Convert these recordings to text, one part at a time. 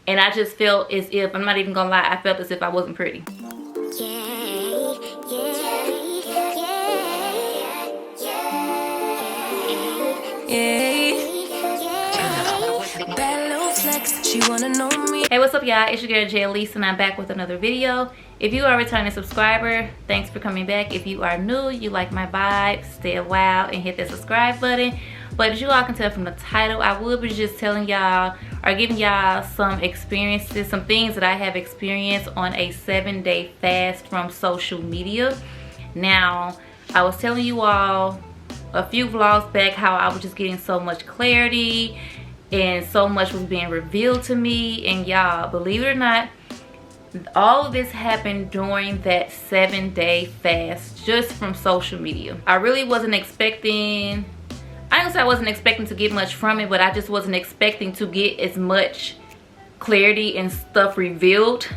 And I just felt as if, I'm not even gonna lie, I felt as if I wasn't pretty. She wanna know me. Hey, what's up, y'all? It's your girl Alyce, and I'm back with another video. If you are a returning subscriber, thanks for coming back. If you are new, you like my vibe, stay a while and hit that subscribe button. But as you all can tell from the title, I will be just telling y'all or giving y'all some experiences, some things that I have experienced on a 7-day fast from social media. Now, I was telling you all a few vlogs back how I was just getting so much clarity and so much was being revealed to me. And y'all, believe it or not, all of this happened during that 7-day fast just from social media. I really wasn't expecting, I don't say I wasn't expecting to get much from it, but I just wasn't expecting to get as much clarity and stuff revealed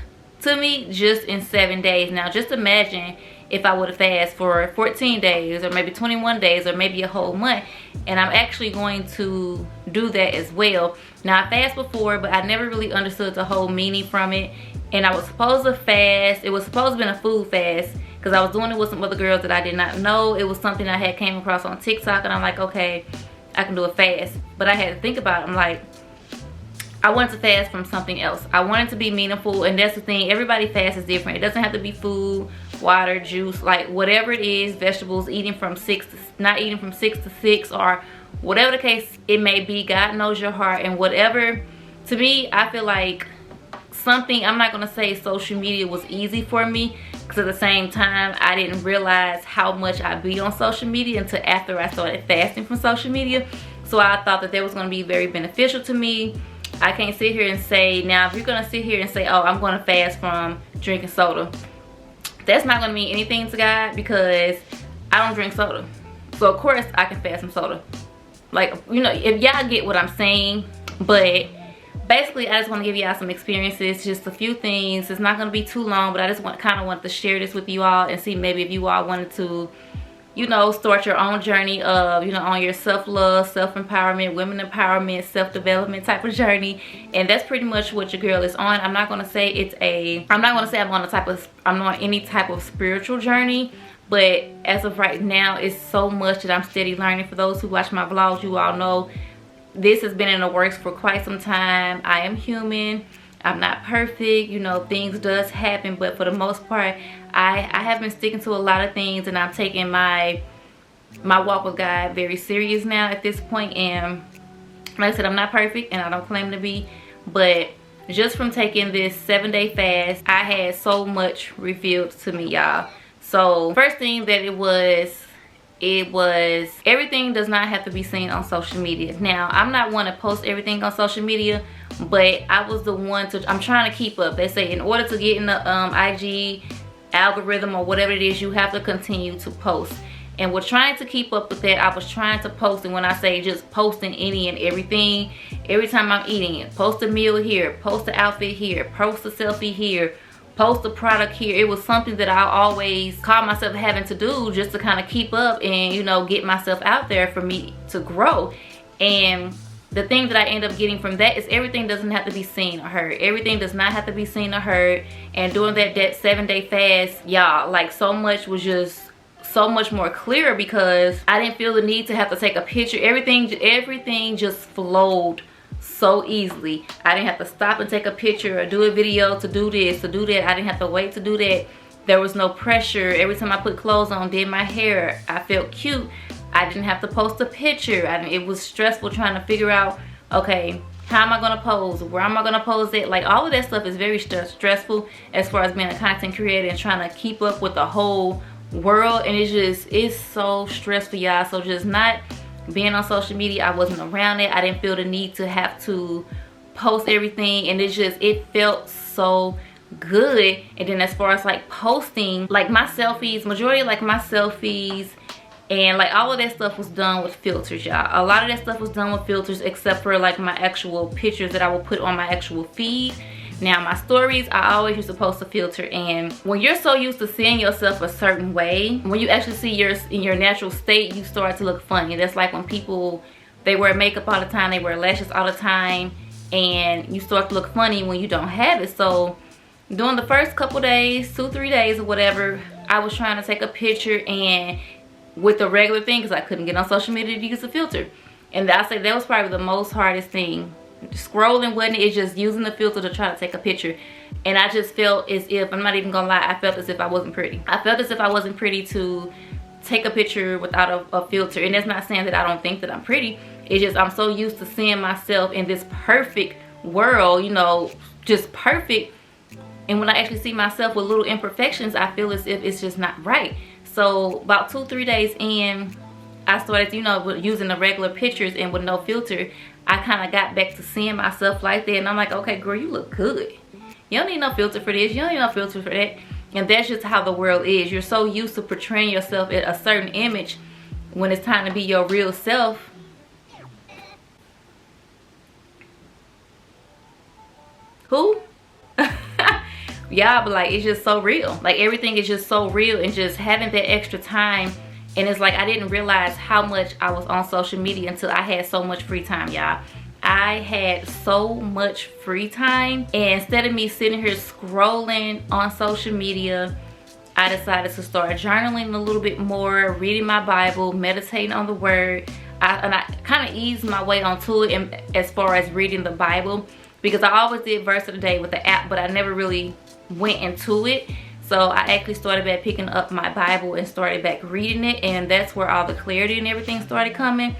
to me just in 7 days. Now just imagine if I would have fasted for 14 days or maybe 21 days or maybe a whole month. And I'm actually going to do that as well. Now, I fasted before, but I never really understood the whole meaning from it. And I was supposed to fast. It was supposed to be a food fast because I was doing it with some other girls that I did not know. It was something I had came across on TikTok, and I'm like, okay, I can do a fast. But I had to think about it. I'm like, I wanted to fast from something else. I wanted to be meaningful, and that's the thing. Everybody fast is different. It doesn't have to be food, water, juice, like whatever it is, vegetables, eating from 6 to, not eating from 6 to 6, or whatever the case it may be. God knows your heart, and whatever. To me, I feel like something, I'm not gonna say social media was easy for me, because at the same time I didn't realize how much I be on social media until after I started fasting from social media. So I thought that was going to be very beneficial to me. I can't sit here and say, now if you're gonna sit here and say, oh, I'm gonna fast from drinking soda, that's not gonna mean anything to God, because I don't drink soda. So of course I can fast from soda. Like, you know, if y'all get what I'm saying. But basically, I just want to give y'all some experiences, just a few things. It's not going to be too long, but I just kind of want to share this with you all and see maybe if you all wanted to, you know, start your own journey of, you know, on your self-love, self-empowerment, women empowerment, self-development type of journey. And that's pretty much what your girl is on. I'm not going to say it's a, I'm not going to say I'm on any type of spiritual journey. But as of right now, it's so much that I'm steady learning. For those who watch my vlogs, you all know this has been in the works for quite some time. I am human. I'm not perfect. You know, things does happen. But for the most part, I have been sticking to a lot of things. And I'm taking my walk with God very serious now at this point. And like I said, I'm not perfect and I don't claim to be. But just from taking this 7-day fast, I had so much revealed to me, y'all. So first thing that it was everything does not have to be seen on social media. Now, I'm not one to post everything on social media, but I was the one to, I'm trying to keep up. They say in order to get in the IG algorithm or whatever it is, you have to continue to post. And we're trying to keep up with that. I was trying to post, and when I say just posting any and everything, every time I'm eating it, post a meal here, post the outfit here, post a selfie here, post the product here. It was something that I always caught myself having to do just to kind of keep up and, you know, get myself out there for me to grow. And the thing that I end up getting from that is everything doesn't have to be seen or heard. Everything does not have to be seen or heard. And doing that 7-day fast, y'all, like so much was just so much more clear, because I didn't feel the need to have to take a picture. Everything just flowed so easily. I didn't have to stop and take a picture or do a video to do this, to do that. I didn't have to wait to do that. There was no pressure. Every time I put clothes on, did my hair, I felt cute. I didn't have to post a picture. It was stressful trying to figure out, okay, how am I gonna pose? Where am I gonna pose it? Like, all of that stuff is very stressful as far as being a content creator and trying to keep up with the whole world. And it's so stressful, y'all. So just not being on social media, I wasn't around it. I didn't feel the need to have to post everything, and it felt so good. And then as far as like posting, like my selfies, majority of like my selfies and like all of that stuff was done with filters, y'all. A lot of that stuff was done with filters, except for like my actual pictures that I will put on my actual feed. Now my stories, I always used to post a filter, and when you're so used to seeing yourself a certain way, when you actually see in your natural state, you start to look funny. That's like when people, they wear makeup all the time, they wear lashes all the time, and you start to look funny when you don't have it. So during the first couple days, 2-3 days or whatever, I was trying to take a picture and with the regular thing, because I couldn't get on social media to use a filter. And I say that was probably the most hardest thing. Scrolling wasn't it, it's just using the filter to try to take a picture. And I just felt as if, I'm not even gonna lie, I felt as if I wasn't pretty. I felt as if I wasn't pretty to take a picture without a filter. And that's not saying that I don't think that I'm pretty. It's just I'm so used to seeing myself in this perfect world, you know, just perfect. And when I actually see myself with little imperfections, I feel as if it's just not right. So about 2-3 days in, I started, you know, using the regular pictures and with no filter. I kind of got back to seeing myself like that. And I'm like, okay, girl, you look good. You don't need no filter for this. You don't need no filter for that. And that's just how the world is. You're so used to portraying yourself in a certain image. When it's time to be your real self, who? Yeah, but like, it's just so real. Like, everything is just so real, and just having that extra time. And it's like I didn't realize how much I was on social media until I had so much free time, y'all. I had so much free time, and instead of me sitting here scrolling on social media, I decided to start journaling a little bit more, reading my Bible, meditating on the word. And I kind of eased my way onto it as far as reading the Bible, because I always did verse of the day with the app, but I never really went into it. So I actually started back picking up my Bible and started back reading it, and that's where all the clarity and everything started coming.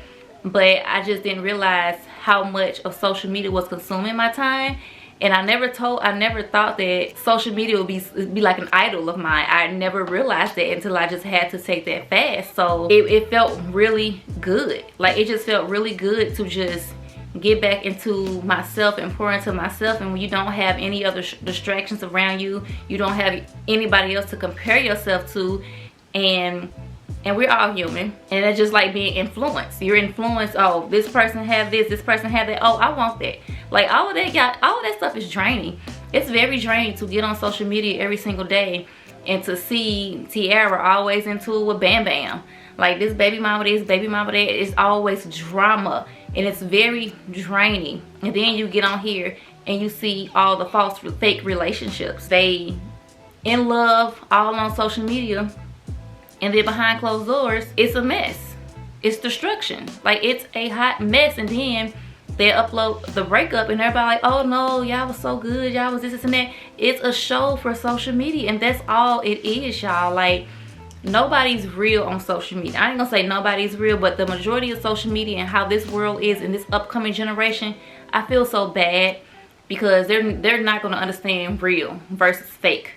But I just didn't realize how much of social media was consuming my time. And I never thought that social media would be like an idol of mine. I never realized that until I just had to take that fast. So it felt really good. Like, it just felt really good to just get back into myself and pour into myself. And when you don't have any other distractions around you, you don't have anybody else to compare yourself to, and we're all human, and it's just like being influenced. You're influenced. Oh, this person have this person have that. Oh, I want that. Like, all of that stuff is draining. It's very draining to get on social media every single day and to see Tiara always into it with Bam Bam. Like, this baby mama this, baby mama that. It's always drama, and it's very draining. And then you get on here and you see all the false, fake relationships. They in love all on social media, and then behind closed doors, it's a mess. It's destruction. Like, it's a hot mess. And then they upload the breakup, and everybody like, oh no, y'all was so good, y'all was this and that. It's a show for social media, and that's all it is, y'all. Like, nobody's real on social media. I ain't gonna say nobody's real, but the majority of social media and how this world is in this upcoming generation, I feel so bad, because they're not gonna understand real versus fake.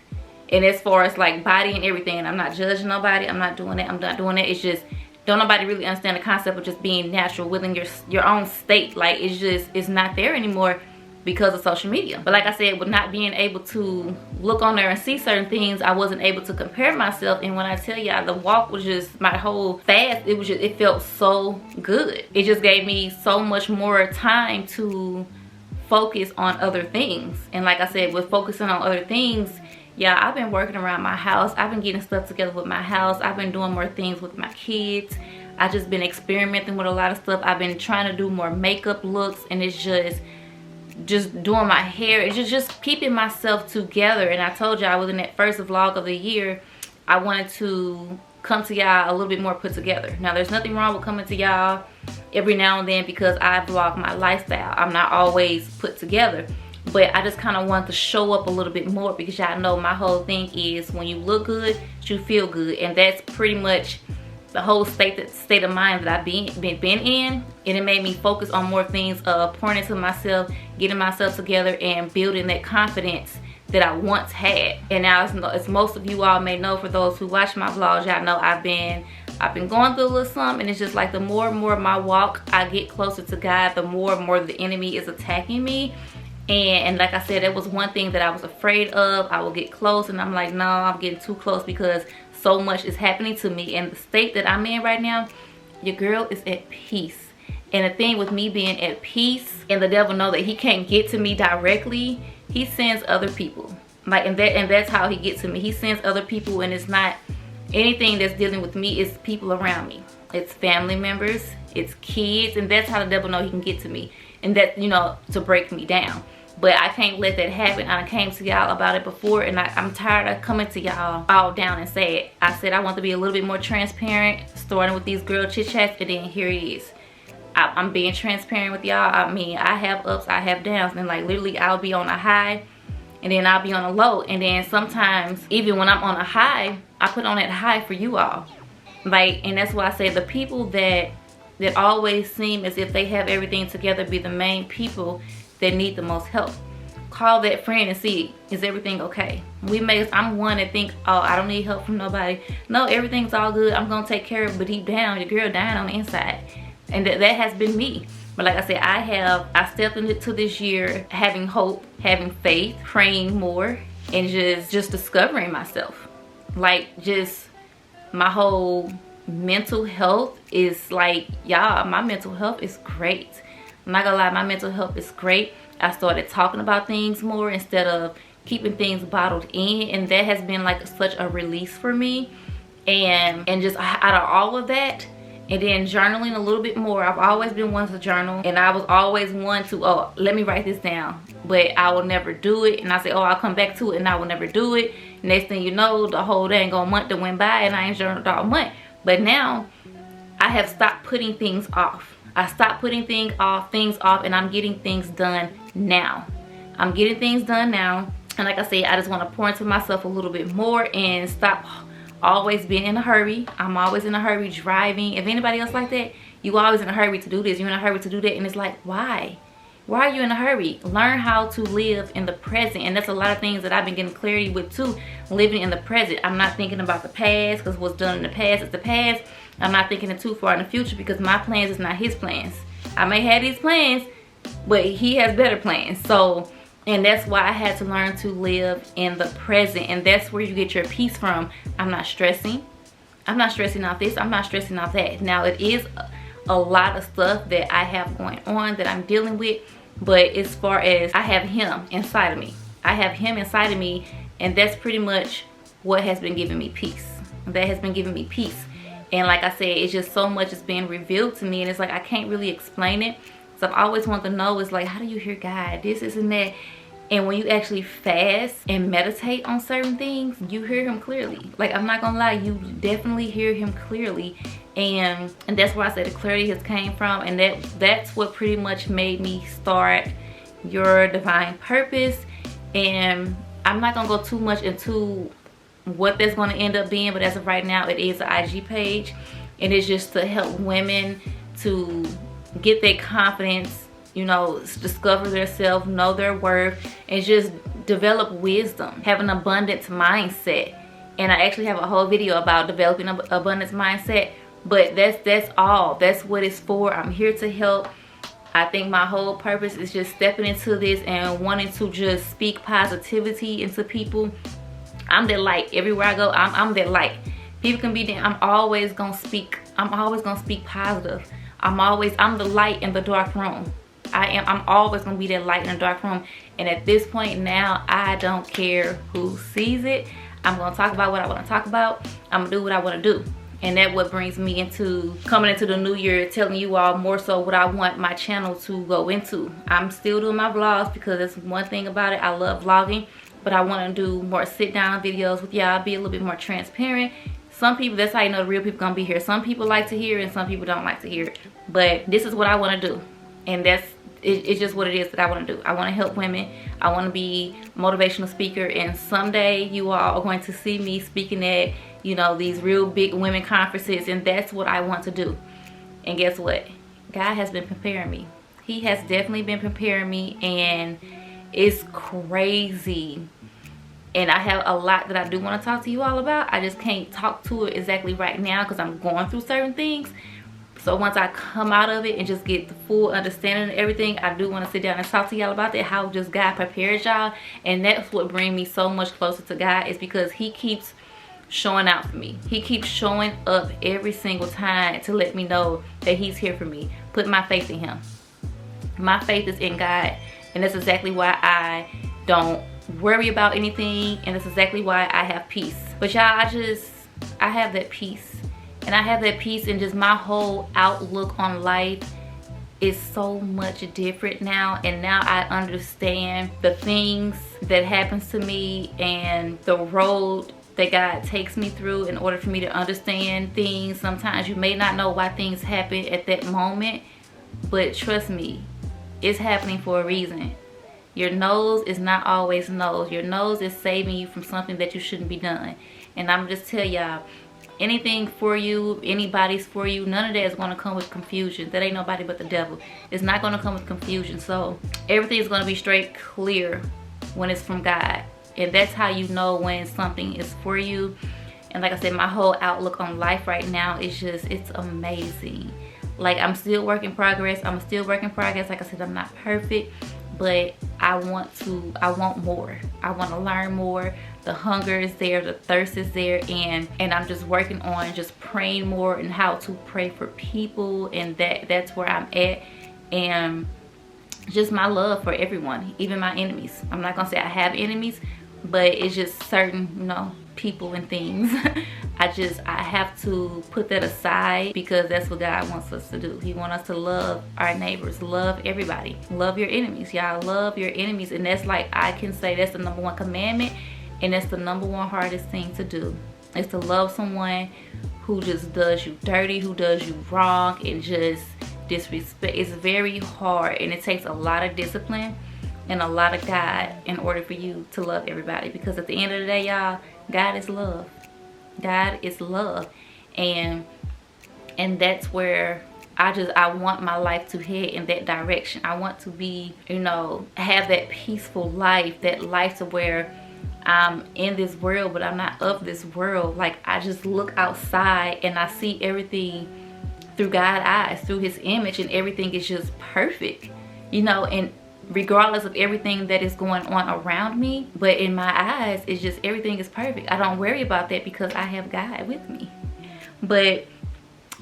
And as far as like body and everything, and I'm not judging nobody, I'm not doing that, I'm not doing that. It's just, don't nobody really understand the concept of just being natural within your own state. Like, it's not there anymore because of social media. But like I said, with not being able to look on there and see certain things, I wasn't able to compare myself. And when I tell y'all, the walk was just, my whole fast, it felt so good. It just gave me so much more time to focus on other things. And like I said, with focusing on other things, yeah, I've been working around my house. I've been getting stuff together with my house. I've been doing more things with my kids. I've just been experimenting with a lot of stuff. I've been trying to do more makeup looks, and it's just doing my hair. It's just keeping myself together. And I told y'all within that first vlog of the year, I wanted to come to y'all a little bit more put together. Now, there's nothing wrong with coming to y'all every now and then, because I vlog my lifestyle. I'm not always put together. But I just kind of want to show up a little bit more, because y'all know my whole thing is, when you look good, you feel good. And that's pretty much the whole state of mind that I've been in. And it made me focus on more things of pouring into myself, getting myself together, and building that confidence that I once had. And now, as most of you all may know, for those who watch my vlogs, y'all know I've been going through a little something. And it's just like, the more and more my walk, I get closer to God, the more and more the enemy is attacking me. And like I said, that was one thing that I was afraid of. I will get close, and I'm like, no, I'm getting too close, because so much is happening to me. And the state that I'm in right now, your girl is at peace. And the thing with me being at peace, and the devil know that he can't get to me directly, he sends other people. Like, and that's how he gets to me. He sends other people, and it's not anything that's dealing with me, it's people around me. It's family members, it's kids, and that's how the devil know he can get to me. and that, you know, to break me down. But I can't let that happen. I came to y'all about it before, and I'm tired of coming to y'all all down and say it. I said I want to be a little bit more transparent, starting with these girl chit chats, and then here it is. I'm being transparent with y'all. I mean, I have ups, I have downs, and like literally I'll be on a high and then I'll be on a low, and then sometimes even when I'm on a high, I put on that high for you all. Like, and that's why I say the people that always seem as if they have everything together be the main people that need the most help. Call that friend and see, is everything okay? I'm one that think, oh, I don't need help from nobody. No, everything's all good. I'm gonna take care of it, but deep down, your girl dying on the inside. And that has been me. But like I said, I stepped into this year having hope, having faith, praying more, and just discovering myself. Like, just my whole mental health is like, y'all, my mental health is great. I'm not gonna lie, my mental health is great. I started talking about things more instead of keeping things bottled in, and that has been like such a release for me. And just out of all of that, and then journaling a little bit more. I've always been one to journal, and I was always one to, oh, let me write this down, but I will never do it. And I say, oh, I'll come back to it, and I will never do it. Next thing you know, the whole dang month that went by and I ain't journaled all month. But now I have stopped putting things off. I stopped putting things off, and I'm getting things done now. I'm getting things done now. And like I said, I just want to pour into myself a little bit more and stop always being in a hurry. I'm always in a hurry driving. If anybody else like that, you always in a hurry to do this, you're in a hurry to do that, and it's like, why are you in a hurry? Learn how to live in the present. And that's a lot of things that I've been getting clarity with too, living in the present. I'm not thinking about the past, because what's done in the past is the past. I'm not thinking it too far in the future, because my plans is not his plans. I may have these plans, but he has better plans. So, and that's why I had to learn to live in the present. And that's where you get your peace from. I'm not stressing. I'm not stressing out this. I'm not stressing out that. Now, it is a lot of stuff that I have going on that I'm dealing with. But as far as I have him inside of me. I have him inside of me. And that's pretty much what has been giving me peace. That has been giving me peace. And like I said, it's just so much is being revealed to me. And it's like I can't really explain it. So I've always wanted to know, is like, how do you hear God? This, and that. And when you actually fast and meditate on certain things, you hear him clearly. Like, I'm not gonna lie, you definitely hear him clearly. And that's where I say the clarity has came from. And that's what pretty much made me start Your Divine Purpose. And I'm not gonna go too much into what that's gonna end up being, but as of right now, it is an IG page. And it's just to help women to get their confidence, you know, discover themselves, know their worth, and just develop wisdom, have an abundance mindset. And I actually have a whole video about developing an abundance mindset, but that's all. That's what it's for. I'm here to help. I think my whole purpose is just stepping into this and wanting to just speak positivity into people. I'm that light. Everywhere I go, I'm that light. People can be there. I'm always gonna speak positive. I'm the light in the dark room. I'm always gonna be that light in the dark room. And at this point now, I don't care who sees it. I'm gonna talk about what I want to talk about. I'm gonna do what I want to do. And that's what brings me into coming into the new year, telling you all more so what I want my channel to go into. I'm still doing my vlogs because that's one thing about it. I love vlogging, but I want to do more sit down videos with y'all, be a little bit more transparent. Some people, that's how you know the real people gonna be here. Some people like to hear it and some people don't like to hear it. But this is what I want to do. And it's just what it is that I want to do. I want to help women. I want to be a motivational speaker. And someday you all are going to see me speaking at, you know, these real big women conferences. And that's what I want to do. And guess what? God has been preparing me. He has definitely been preparing me. And it's crazy. And I have a lot that I do want to talk to you all about. I just can't talk to it exactly right now because I'm going through certain things. So once I come out of it and just get the full understanding of everything, I do want to sit down and talk to y'all about that, how just God prepares y'all. And that's what brings me so much closer to God, is because he keeps showing out for me. He keeps showing up every single time to let me know that he's here for me. Put my faith in him. My faith is in God. And that's exactly why I don't worry about anything. And that's exactly why I have peace. But y'all, I have that peace. And I have that peace, and just my whole outlook on life is so much different now, and now I understand the things that happens to me and the road that God takes me through in order for me to understand things. Sometimes you may not know why things happen at that moment, but trust me, it's happening for a reason. Your nose is not always nose. Your nose is saving you from something that you shouldn't be done. And I'm just tell y'all, anything for you, anybody's for you, none of that is going to come with confusion. That ain't nobody but the devil. It's not going to come with confusion. So everything is going to be straight clear when it's from God. And that's how you know when something is for you. And like I said, my whole outlook on life right now is just, it's amazing. Like, I'm still work in progress. I'm still work in progress. Like I said, I'm not perfect, but I want more. I want to learn more. The hunger is there, the thirst is there, and I'm just working on just praying more and how to pray for people, and that's where I'm at. And just my love for everyone, even my enemies. I'm not gonna say I have enemies, but it's just certain, you know, people and things. I have to put that aside, because that's what God wants us to do. He wants us to love our neighbors, love everybody, love your enemies. Y'all, love your enemies. And that's, like, I can say that's the #1 commandment, and that's the #1 hardest thing to do, is to love someone who just does you dirty, who does you wrong, and just disrespect. It's very hard, and it takes a lot of discipline and a lot of God in order for you to love everybody, because at the end of the day, y'all, God is love. God is love. And that's where I want my life to head in that direction. I want to be, you know, have that peaceful life, that life to where I'm in this world, but I'm not of this world. Like, I just look outside and I see everything through God's eyes, through his image, and everything is just perfect, you know, and regardless of everything that is going on around me, but in my eyes, it's just everything is perfect. I don't worry about that because I have God with me. But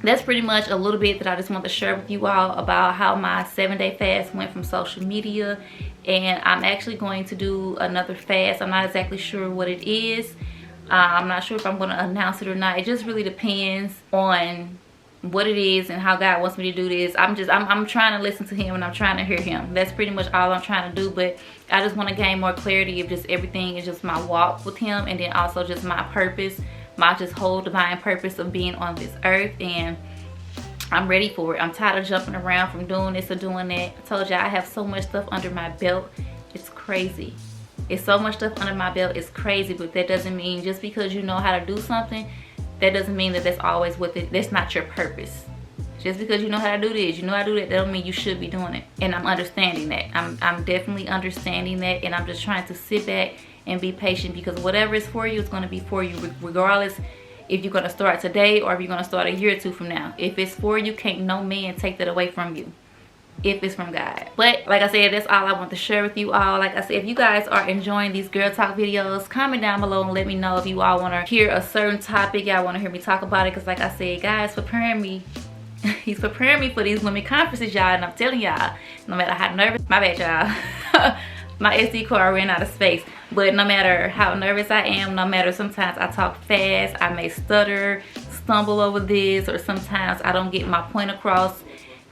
that's pretty much a little bit that I just want to share with you all about how my 7-day fast went from social media. And I'm actually going to do another fast. I'm not exactly sure what it is. I'm not sure if I'm going to announce it or not. It just really depends on what it is and how God wants me to do this. I'm trying to listen to him, and I'm trying to hear him. That's pretty much all I'm trying to do. But I just want to gain more clarity of just everything. Is just my walk with him, and then also just my purpose, my just whole divine purpose of being on this earth. And I'm ready for it. I'm tired of jumping around from doing this or doing that. I told you I have so much stuff under my belt. It's crazy. It's so much stuff under my belt. It's crazy. But that doesn't mean just because you know how to do something, that doesn't mean that that's always what that's not your purpose. Just because you know how to do this, you know how to do that don't mean you should be doing it. And I'm understanding that. I'm definitely understanding that, and I'm just trying to sit back and be patient, because whatever is for you is going to be for you, regardless if you're going to start today or if you're going to start a year or two from now. If it's for you, can't no man take that away from you, if it's from God. But like I said, that's all I want to share with you all. Like I said, if you guys are enjoying these girl talk videos, comment down below and let me know if you all want to hear a certain topic. Y'all want to hear me talk about it, because like I said, God's preparing me. He's preparing me for these women conferences, y'all. And I'm telling y'all, no matter how nervous, my bad, y'all. My SD card ran out of space. But no matter how nervous I am, no matter sometimes I talk fast, I may stutter, stumble over this, or sometimes I don't get my point across,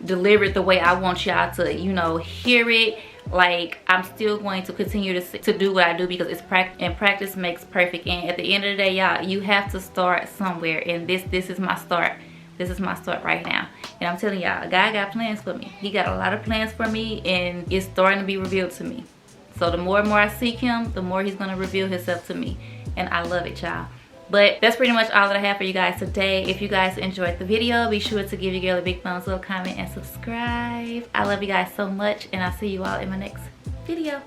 delivered the way I want y'all to, you know, hear it. Like, I'm still going to continue to do what I do, because it's practice makes perfect. And at the end of the day, y'all, you have to start somewhere, and this is my start. This is my start right now. And I'm telling y'all, God got plans for me. He got a lot of plans for me, and it's starting to be revealed to me. So the more and more I seek him, the more he's going to reveal himself to me. And I love it, y'all. But that's pretty much all that I have for you guys today. If you guys enjoyed the video, be sure to give your girl a big thumbs up, comment, and subscribe. I love you guys so much, and I'll see you all in my next video.